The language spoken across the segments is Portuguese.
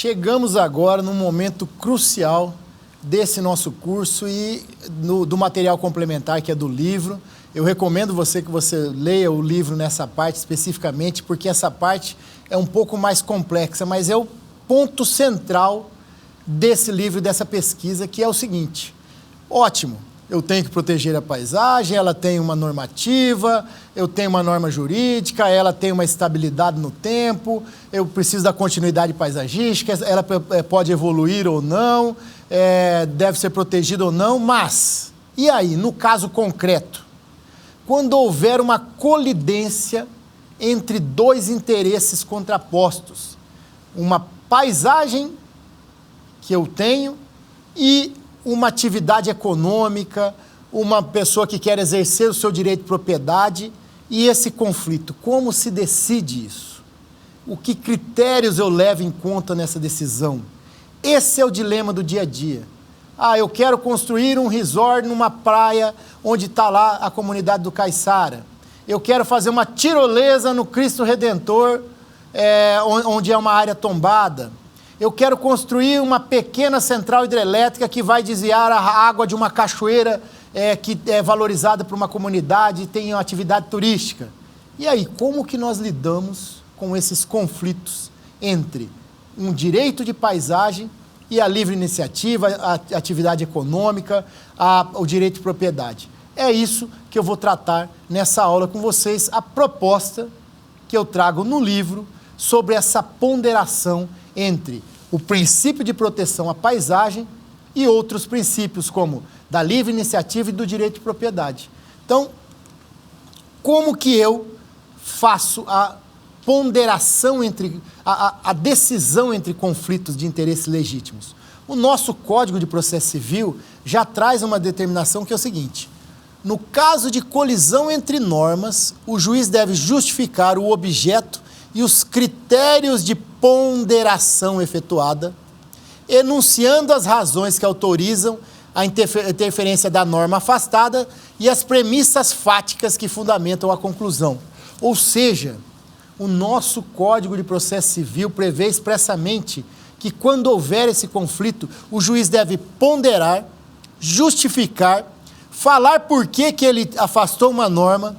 Chegamos agora num momento crucial desse nosso curso e do material complementar, que é do livro. Eu recomendo que você leia o livro nessa parte especificamente, porque essa parte é um pouco mais complexa, mas é o ponto central desse livro, dessa pesquisa, que é o seguinte: ótimo, eu tenho que proteger a paisagem, ela tem uma normativa, eu tenho uma norma jurídica, ela tem uma estabilidade no tempo, eu preciso da continuidade paisagística, ela pode evoluir ou não, deve ser protegida ou não, mas, e aí, no caso concreto, quando houver uma colidência entre dois interesses contrapostos, uma paisagem que eu tenho e uma atividade econômica, uma pessoa que quer exercer o seu direito de propriedade, e esse conflito, como se decide isso? O que critérios eu levo em conta nessa decisão? Esse é o dilema do dia a dia. Eu quero construir um resort numa praia onde está lá a comunidade do Caiçara. Eu quero fazer uma tirolesa no Cristo Redentor, onde é uma área tombada. Eu quero construir uma pequena central hidrelétrica que vai desviar a água de uma cachoeira que é valorizada por uma comunidade e tem uma atividade turística. E aí, como que nós lidamos com esses conflitos entre um direito de paisagem e a livre iniciativa, a atividade econômica, o direito de propriedade? É isso que eu vou tratar nessa aula com vocês, a proposta que eu trago no livro sobre essa ponderação entre o princípio de proteção à paisagem e outros princípios, como da livre iniciativa e do direito de propriedade. Então, como que eu faço a ponderação entre, a decisão entre conflitos de interesses legítimos? O nosso Código de Processo Civil já traz uma determinação que é o seguinte: no caso de colisão entre normas, o juiz deve justificar o objeto e os critérios de ponderação efetuada, enunciando as razões que autorizam a interferência da norma afastada e as premissas fáticas que fundamentam a conclusão. Ou seja, o nosso Código de Processo Civil prevê expressamente que, quando houver esse conflito, o juiz deve ponderar, justificar, falar por que ele afastou uma norma,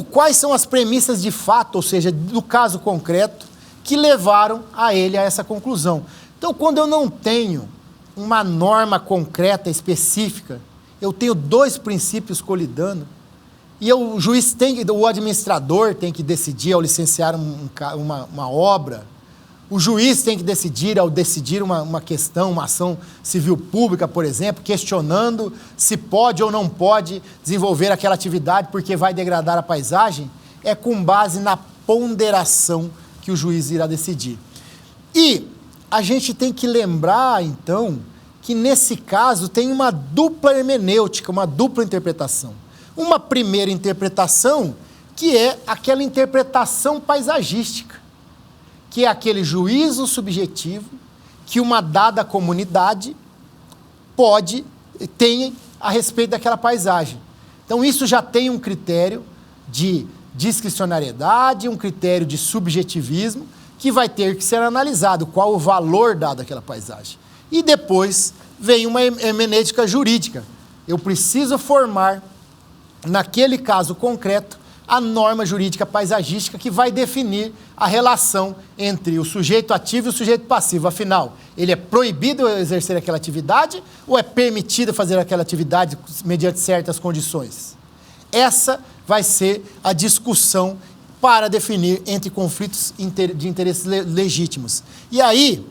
quais são as premissas de fato, ou seja, do caso concreto, que levaram a essa conclusão. Então, quando eu não tenho uma norma concreta, específica, eu tenho dois princípios colidando, e o juiz o administrador tem que decidir ao licenciar uma obra, o juiz tem que decidir ao decidir uma questão, uma ação civil pública, por exemplo, questionando se pode ou não pode desenvolver aquela atividade porque vai degradar a paisagem, é com base na ponderação que o juiz irá decidir. E a gente tem que lembrar, então, que nesse caso tem uma dupla hermenêutica, uma dupla interpretação. Uma primeira interpretação, que é aquela interpretação paisagística, que é aquele juízo subjetivo que uma dada comunidade tem a respeito daquela paisagem. Então, isso já tem um critério de discricionariedade, um critério de subjetivismo, que vai ter que ser analisado, qual o valor dado àquela paisagem. E depois vem uma hermenêutica jurídica. Eu preciso formar, naquele caso concreto, a norma jurídica paisagística que vai definir a relação entre o sujeito ativo e o sujeito passivo. Afinal, ele é proibido exercer aquela atividade ou é permitido fazer aquela atividade mediante certas condições? Essa vai ser a discussão para definir entre conflitos de interesses legítimos. E aí,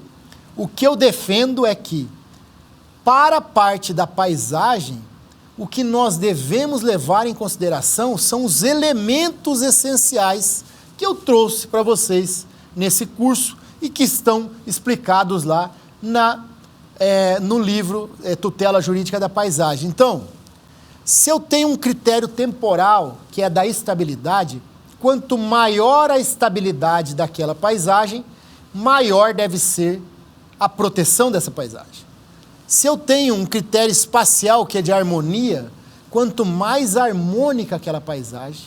o que eu defendo é que, para a parte da paisagem, o que nós devemos levar em consideração são os elementos essenciais que eu trouxe para vocês nesse curso e que estão explicados lá no livro Tutela Jurídica da Paisagem. Então, se eu tenho um critério temporal, que é da estabilidade, quanto maior a estabilidade daquela paisagem, maior deve ser a proteção dessa paisagem. Se eu tenho um critério espacial, que é de harmonia, quanto mais harmônica aquela paisagem,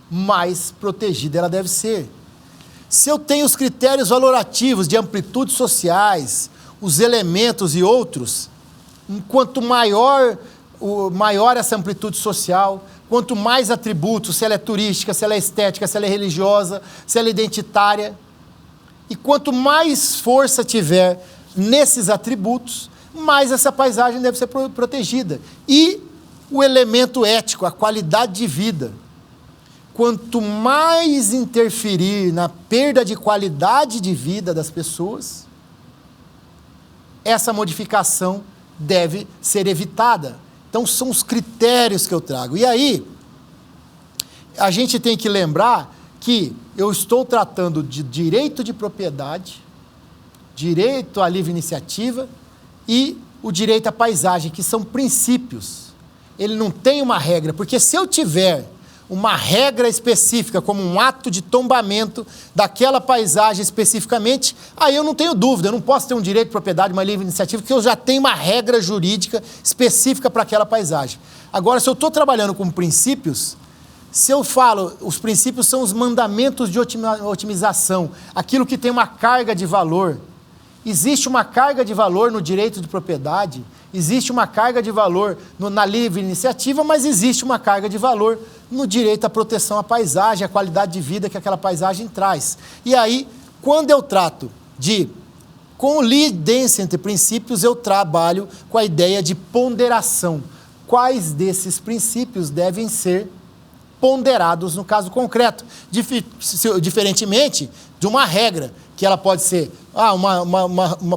mais protegida ela deve ser. Se eu tenho os critérios valorativos de amplitudes sociais, os elementos e outros, quanto maior essa amplitude social, quanto mais atributos, se ela é turística, se ela é estética, se ela é religiosa, se ela é identitária, e quanto mais força tiver nesses atributos, mais essa paisagem deve ser protegida. E o elemento ético, a qualidade de vida. Quanto mais interferir na perda de qualidade de vida das pessoas, essa modificação deve ser evitada. Então, são os critérios que eu trago. E aí, a gente tem que lembrar que eu estou tratando de direito de propriedade, direito à livre iniciativa e o direito à paisagem, que são princípios. Ele não tem uma regra, porque se eu tiver uma regra específica, como um ato de tombamento daquela paisagem especificamente, aí eu não tenho dúvida, eu não posso ter um direito de propriedade, uma livre iniciativa, porque eu já tenho uma regra jurídica específica para aquela paisagem. Agora, se eu estou trabalhando com princípios, se eu falo, os princípios são os mandamentos de otimização, aquilo que tem uma carga de valor. Existe uma carga de valor no direito de propriedade, existe uma carga de valor na livre iniciativa, mas existe uma carga de valor no direito à proteção à paisagem, à qualidade de vida que aquela paisagem traz. E aí, quando eu trato de colidência entre princípios, eu trabalho com a ideia de ponderação. Quais desses princípios devem ser ponderados no caso concreto, diferentemente de uma regra, que ela pode ser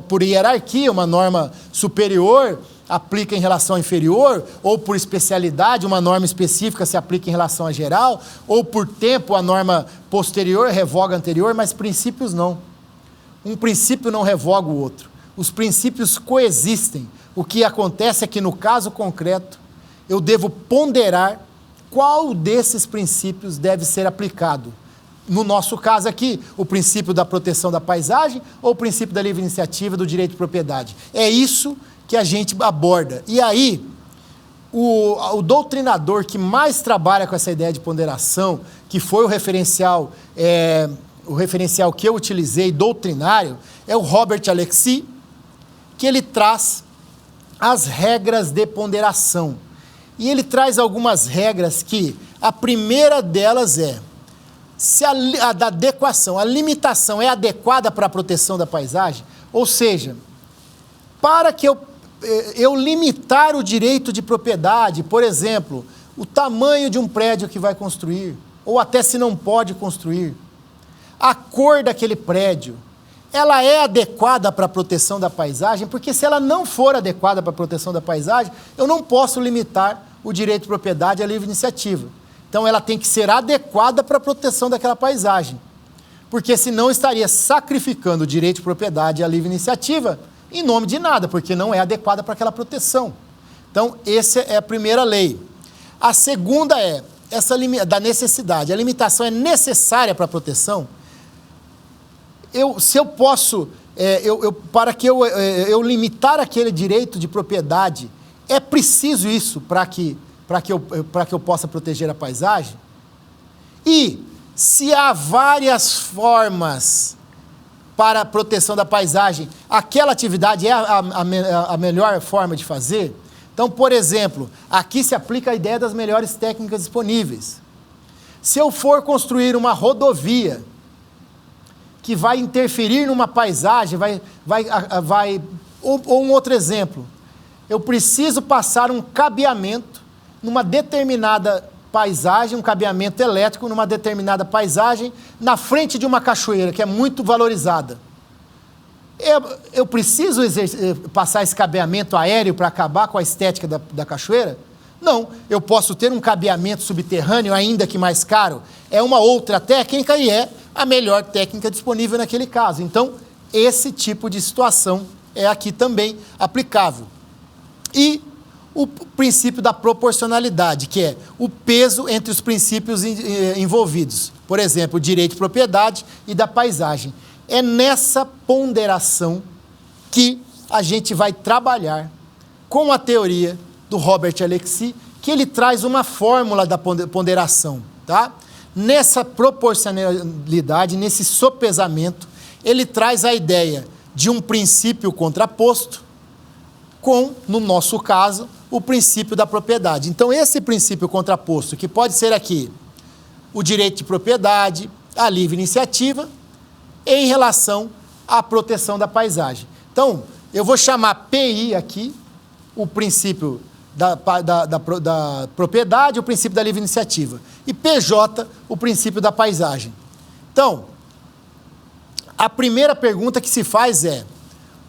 por hierarquia, uma norma superior aplica em relação à inferior, ou por especialidade, uma norma específica se aplica em relação à geral, ou por tempo, a norma posterior revoga a anterior, mas princípios não. Um princípio não revoga o outro. Os princípios coexistem. O que acontece é que, no caso concreto, eu devo ponderar qual desses princípios deve ser aplicado. No nosso caso aqui, o princípio da proteção da paisagem ou o princípio da livre iniciativa do direito de propriedade. É isso que a gente aborda. E aí, o doutrinador que mais trabalha com essa ideia de ponderação, que foi o referencial que eu utilizei, doutrinário, é o Robert Alexis, que ele traz as regras de ponderação. E ele traz algumas regras que a primeira delas é se a da adequação, a limitação é adequada para a proteção da paisagem, ou seja, para que eu limitar o direito de propriedade, por exemplo, o tamanho de um prédio que vai construir, ou até se não pode construir, a cor daquele prédio, ela é adequada para a proteção da paisagem, porque se ela não for adequada para a proteção da paisagem, eu não posso limitar o direito de propriedade à livre iniciativa. Então, ela tem que ser adequada para a proteção daquela paisagem, porque senão estaria sacrificando o direito de propriedade à livre iniciativa em nome de nada, porque não é adequada para aquela proteção. Então, essa é a primeira lei. A segunda é essa da necessidade. A limitação é necessária para a proteção. Se eu posso, para que eu limitar aquele direito de propriedade, é preciso isso para que eu possa proteger a paisagem? E se há várias formas para a proteção da paisagem, aquela atividade é a melhor forma de fazer? Então, por exemplo, aqui se aplica a ideia das melhores técnicas disponíveis. Se eu for construir uma rodovia que vai interferir numa paisagem, ou um outro exemplo, eu preciso passar um cabeamento numa determinada paisagem, um cabeamento elétrico numa determinada paisagem, na frente de uma cachoeira, que é muito valorizada. Eu preciso passar esse cabeamento aéreo para acabar com a estética da cachoeira? Não, eu posso ter um cabeamento subterrâneo, ainda que mais caro. É uma outra técnica e é a melhor técnica disponível naquele caso. Então, esse tipo de situação é aqui também aplicável. E o princípio da proporcionalidade, que é o peso entre os princípios envolvidos. Por exemplo, o direito de propriedade e da paisagem. É nessa ponderação que a gente vai trabalhar com a teoria do Robert Alexis, que ele traz uma fórmula da ponderação, tá? nessa proporcionalidade, nesse sopesamento, ele traz a ideia de um princípio contraposto com, no nosso caso, o princípio da propriedade. Então, esse princípio contraposto, que pode ser aqui o direito de propriedade, a livre iniciativa, em relação à proteção da paisagem. Então, eu vou chamar PI aqui, o princípio da propriedade, o princípio da livre iniciativa. E PJ, o princípio da paisagem. Então, a primeira pergunta que se faz é,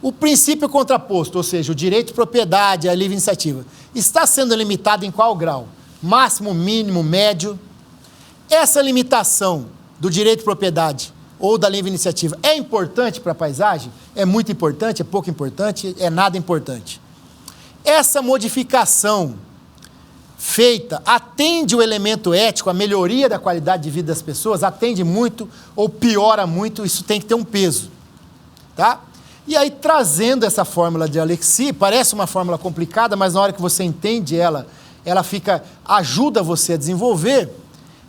o princípio contraposto, ou seja, o direito de propriedade, a livre iniciativa, está sendo limitado em qual grau? Máximo, mínimo, médio? Essa limitação do direito de propriedade ou da livre iniciativa é importante para a paisagem? É muito importante? É pouco importante? É nada importante? Essa modificação feita atende o elemento ético, a melhoria da qualidade de vida das pessoas, atende muito ou piora muito, isso tem que ter um peso, tá? E aí, trazendo essa fórmula de Alexis, parece uma fórmula complicada, mas na hora que você entende ela ajuda você a desenvolver.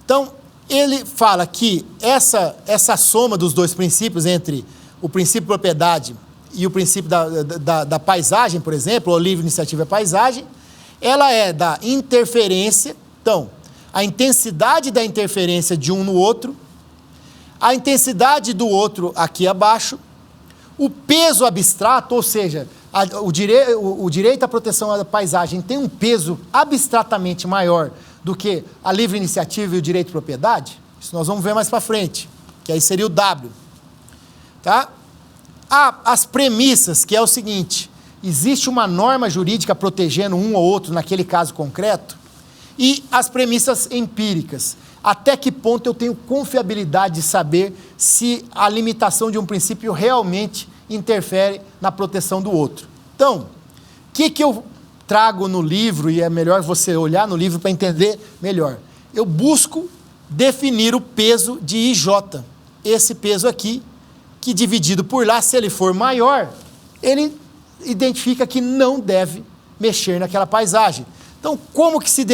Então, ele fala que essa soma dos dois princípios, entre o princípio de propriedade e o princípio da paisagem, por exemplo, ou livre iniciativa e paisagem, ela é da interferência, então, a intensidade da interferência de um no outro, a intensidade do outro aqui abaixo, o peso abstrato, ou seja, o direito à proteção da paisagem tem um peso abstratamente maior do que a livre iniciativa e o direito de propriedade. Isso nós vamos ver mais para frente, que aí seria o W. Tá? As premissas, que é o seguinte, existe uma norma jurídica protegendo um ou outro naquele caso concreto, e as premissas empíricas. Até que ponto eu tenho confiabilidade de saber se a limitação de um princípio realmente interfere na proteção do outro. Então, o que eu trago no livro, e é melhor você olhar no livro para entender melhor. Eu busco definir o peso de IJ. Esse peso aqui, que dividido por lá, se ele for maior, ele identifica que não deve mexer naquela paisagem. Então, como que se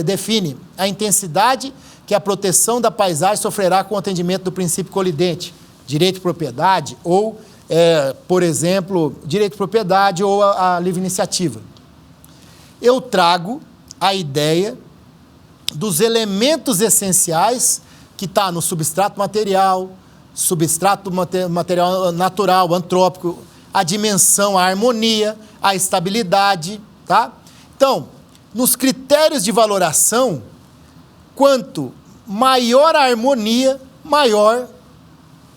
define a intensidade que a proteção da paisagem sofrerá com o atendimento do princípio colidente? Direito de propriedade ou, por exemplo, direito de propriedade ou a livre iniciativa. Eu trago a ideia dos elementos essenciais que está no substrato material natural, antrópico, a dimensão, a harmonia, a estabilidade, tá? Então, nos critérios de valoração, quanto maior a harmonia, maior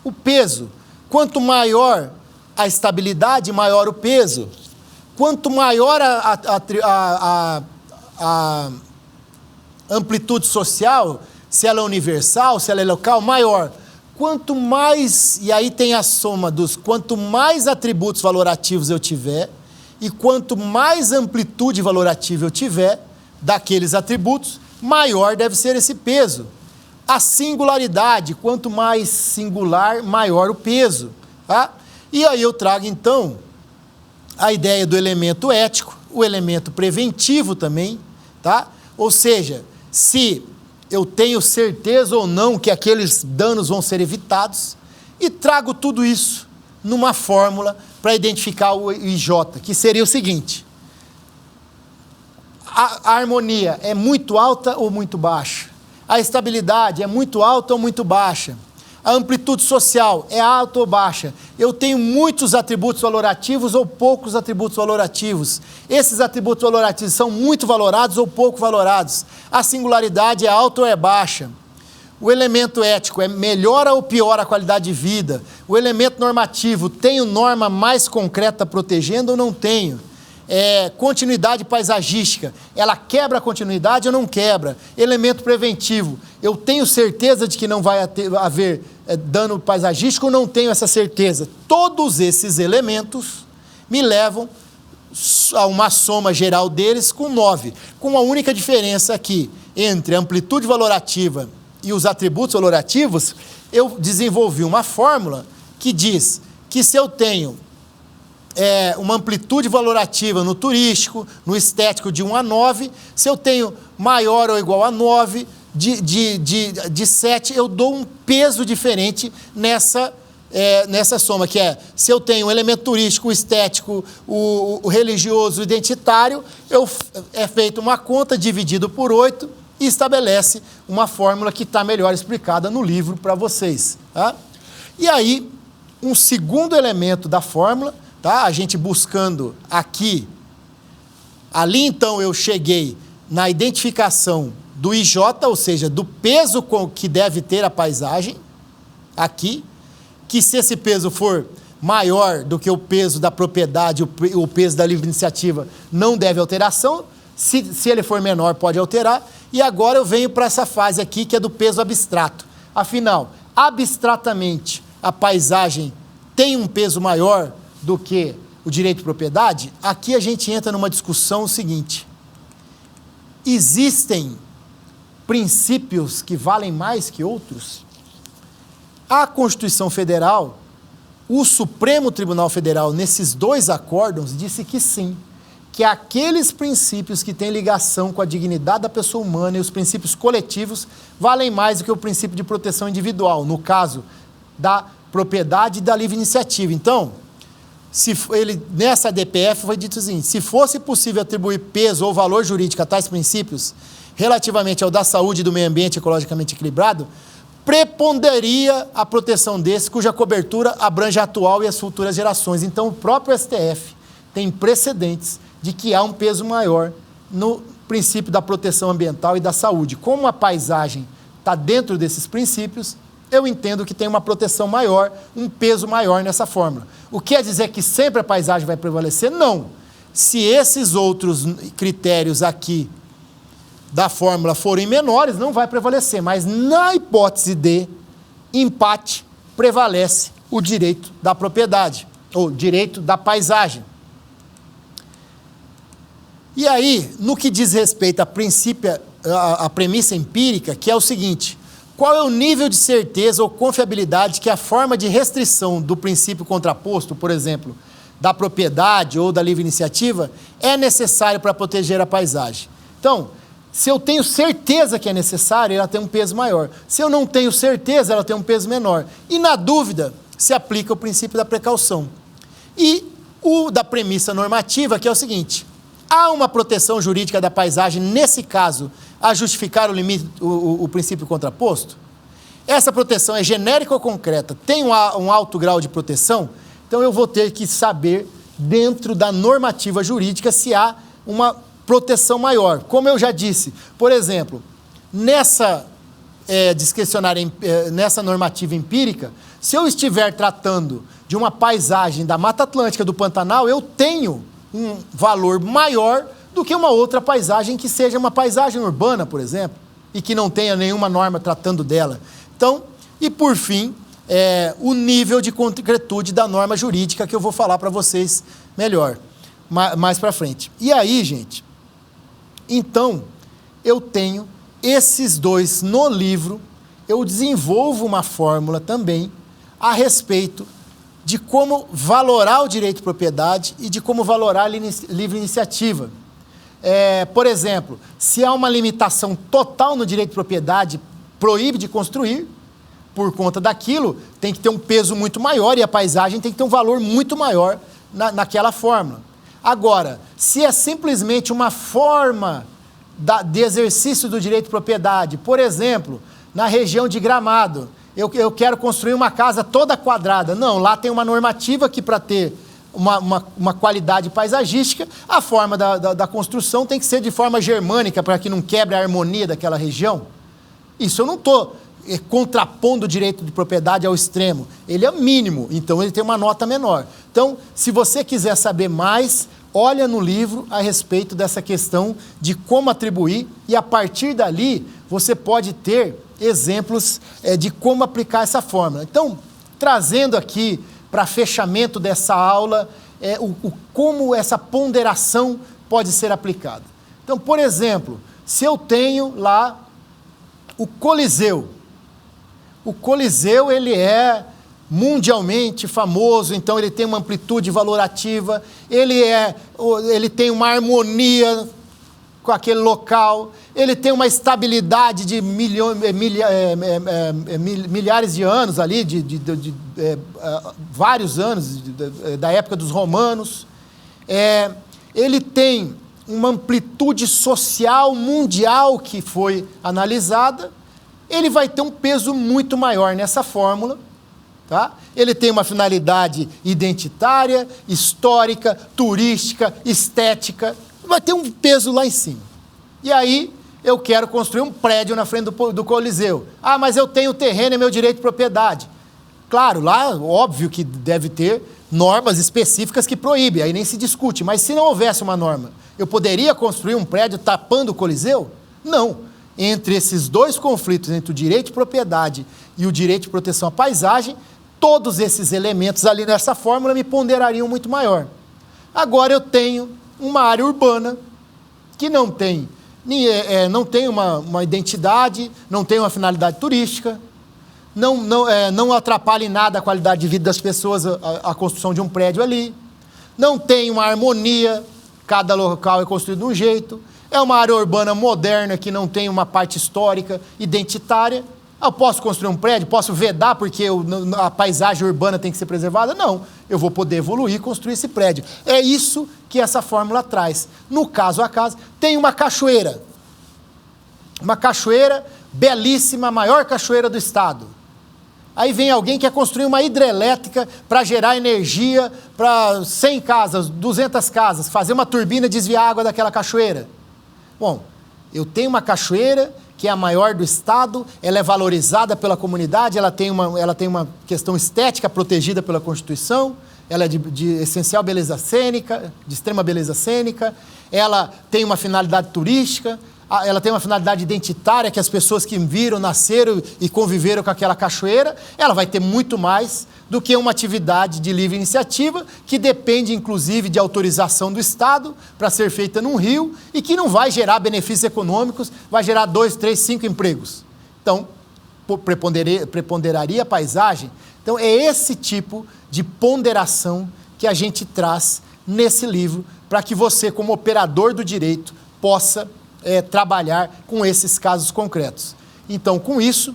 o peso. Quanto maior a estabilidade, maior o peso. Quanto maior a amplitude social, se ela é universal, se ela é local, maior. Quanto mais, e aí tem a soma dos, quanto mais atributos valorativos eu tiver, e quanto mais amplitude valorativa eu tiver daqueles atributos, maior deve ser esse peso. A singularidade, quanto mais singular, maior o peso. Tá? E aí eu trago, então, a ideia do elemento ético, o elemento preventivo também, tá? Ou seja, se eu tenho certeza ou não que aqueles danos vão ser evitados, e trago tudo isso numa fórmula para identificar o IJ, que seria o seguinte: a harmonia é muito alta ou muito baixa? A estabilidade é muito alta ou muito baixa? A amplitude social é alta ou baixa? Eu tenho muitos atributos valorativos ou poucos atributos valorativos? Esses atributos valorativos são muito valorados ou pouco valorados? A singularidade é alta ou é baixa? O elemento ético melhora ou piora a qualidade de vida? O elemento normativo, tenho norma mais concreta protegendo ou não tenho? Continuidade paisagística, ela quebra a continuidade ou não quebra? Elemento preventivo, eu tenho certeza de que não vai haver dano paisagístico ou não tenho essa certeza? Todos esses elementos me levam a uma soma geral deles com 9, com a única diferença aqui, entre a amplitude valorativa e os atributos valorativos, eu desenvolvi uma fórmula que diz que se eu tenho uma amplitude valorativa no turístico, no estético de 1 a 9, se eu tenho maior ou igual a 9, de 7, eu dou um peso diferente nessa soma, que é, se eu tenho o elemento turístico, o estético, o religioso, o identitário, é feita uma conta dividido por 8 e estabelece uma fórmula que está melhor explicada no livro para vocês. Tá? E aí, um segundo elemento da fórmula, tá? A gente buscando aqui, ali então eu cheguei na identificação do IJ, ou seja, do peso que deve ter a paisagem, aqui, que se esse peso for maior do que o peso da propriedade, o peso da livre iniciativa, não deve alteração, se ele for menor pode alterar, e agora eu venho para essa fase aqui que é do peso abstrato. Afinal, abstratamente, a paisagem tem um peso maior do que o direito de propriedade? Aqui a gente entra numa discussão seguinte: existem princípios que valem mais que outros? A Constituição Federal, o Supremo Tribunal Federal, nesses 2 acórdãos, disse que sim, que aqueles princípios que têm ligação com a dignidade da pessoa humana e os princípios coletivos valem mais do que o princípio de proteção individual, no caso da propriedade e da livre iniciativa. Então, nessa DPF foi dito assim: se fosse possível atribuir peso ou valor jurídico a tais princípios, relativamente ao da saúde e do meio ambiente ecologicamente equilibrado, preponderaria a proteção desse, cuja cobertura abrange a atual e as futuras gerações. Então, o próprio STF tem precedentes de que há um peso maior no princípio da proteção ambiental e da saúde. Como a paisagem está dentro desses princípios, eu entendo que tem uma proteção maior, um peso maior nessa fórmula. O que quer dizer que sempre a paisagem vai prevalecer? Não. Se esses outros critérios aqui da fórmula forem menores, não vai prevalecer, mas na hipótese de empate, prevalece o direito da propriedade, ou direito da paisagem. E aí, no que diz respeito à premissa empírica, que é o seguinte: qual é o nível de certeza ou confiabilidade que a forma de restrição do princípio contraposto, por exemplo, da propriedade ou da livre iniciativa, é necessário para proteger a paisagem? Então, se eu tenho certeza que é necessário, ela tem um peso maior. Se eu não tenho certeza, ela tem um peso menor. E, na dúvida, se aplica o princípio da precaução. E o da premissa normativa, que é o seguinte: há uma proteção jurídica da paisagem, nesse caso, a justificar o princípio contraposto? Essa proteção é genérica ou concreta? Tem um alto grau de proteção? Então, eu vou ter que saber, dentro da normativa jurídica, se há uma proteção maior. Como eu já disse, por exemplo, nessa nessa normativa empírica, se eu estiver tratando de uma paisagem da Mata Atlântica, do Pantanal, eu tenho um valor maior do que uma outra paisagem que seja uma paisagem urbana, por exemplo, e que não tenha nenhuma norma tratando dela. Então, e por fim, o nível de concretude da norma jurídica, que eu vou falar para vocês melhor, mais para frente. E aí, gente, então, eu tenho esses 2 no livro, eu desenvolvo uma fórmula também a respeito de como valorar o direito de propriedade e de como valorar a livre iniciativa. Por exemplo, se há uma limitação total no direito de propriedade, proíbe de construir, por conta daquilo, tem que ter um peso muito maior e a paisagem tem que ter um valor muito maior naquela fórmula. Agora, se é simplesmente uma forma de exercício do direito de propriedade, por exemplo, na região de Gramado, eu quero construir uma casa toda quadrada. Não, lá tem uma normativa que, para ter uma qualidade paisagística, a forma da construção tem que ser de forma germânica, para que não quebre a harmonia daquela região. Isso eu não estou contrapondo o direito de propriedade ao extremo. Ele é mínimo, então ele tem uma nota menor. Então, se você quiser saber mais, olha no livro a respeito dessa questão de como atribuir, e a partir dali você pode ter exemplos de como aplicar essa fórmula. Então, trazendo aqui para fechamento dessa aula, como essa ponderação pode ser aplicada. Então, por exemplo, se eu tenho lá o Coliseu ele é mundialmente famoso, então ele tem uma amplitude valorativa, ele tem uma harmonia com aquele local, ele tem uma estabilidade de milhares de anos ali, vários anos, da época dos romanos. Ele tem uma amplitude social mundial que foi analisada, ele vai ter um peso muito maior nessa fórmula. Tá? Ele tem uma finalidade identitária, histórica, turística, estética, vai ter um peso lá em cima. E aí, eu quero construir um prédio na frente do Coliseu. Ah, mas eu tenho terreno, é meu direito de propriedade. Claro, lá, óbvio que deve ter normas específicas que proíbem, aí nem se discute. Mas se não houvesse uma norma, eu poderia construir um prédio tapando o Coliseu? Não. Entre esses dois conflitos, entre o direito de propriedade e o direito de proteção à paisagem, todos esses elementos ali nessa fórmula me ponderariam muito maior. Agora eu tenho uma área urbana que não tem uma identidade, não tem uma finalidade turística, não atrapalha em nada a qualidade de vida das pessoas a construção de um prédio ali, não tem uma harmonia, cada local é construído de um jeito, é uma área urbana moderna que não tem uma parte histórica, identitária. Eu posso construir um prédio? Posso vedar porque a paisagem urbana tem que ser preservada? Não, eu vou poder evoluir e construir esse prédio. É isso que essa fórmula traz. No caso a caso, tem uma cachoeira belíssima, a maior cachoeira do estado. Aí vem alguém que quer construir uma hidrelétrica para gerar energia para 100 casas, 200 casas, fazer uma turbina e desviar a água daquela cachoeira. Bom, eu tenho uma cachoeira que é a maior do estado, ela é valorizada pela comunidade, ela tem uma questão estética protegida pela Constituição, ela é de essencial beleza cênica, de extrema beleza cênica, ela tem uma finalidade turística, ela tem uma finalidade identitária, que as pessoas que viram, nasceram e conviveram com aquela cachoeira, ela vai ter muito mais do que uma atividade de livre iniciativa, que depende, inclusive, de autorização do Estado para ser feita num rio e que não vai gerar benefícios econômicos, vai gerar 2, 3, 5 empregos. Então, preponderaria a paisagem. Então, é esse tipo de ponderação que a gente traz nesse livro, para que você, como operador do direito, possa trabalhar com esses casos concretos. Então, com isso,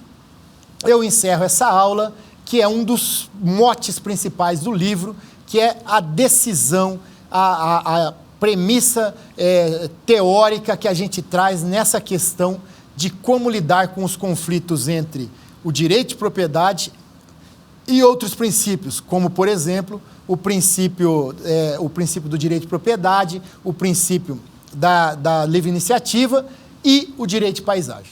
eu encerro essa aula, que é um dos motes principais do livro, que é a decisão, a premissa teórica que a gente traz nessa questão de como lidar com os conflitos entre o direito de propriedade e outros princípios, como, por exemplo, o princípio do direito de propriedade, o princípio da livre iniciativa e o direito de paisagem.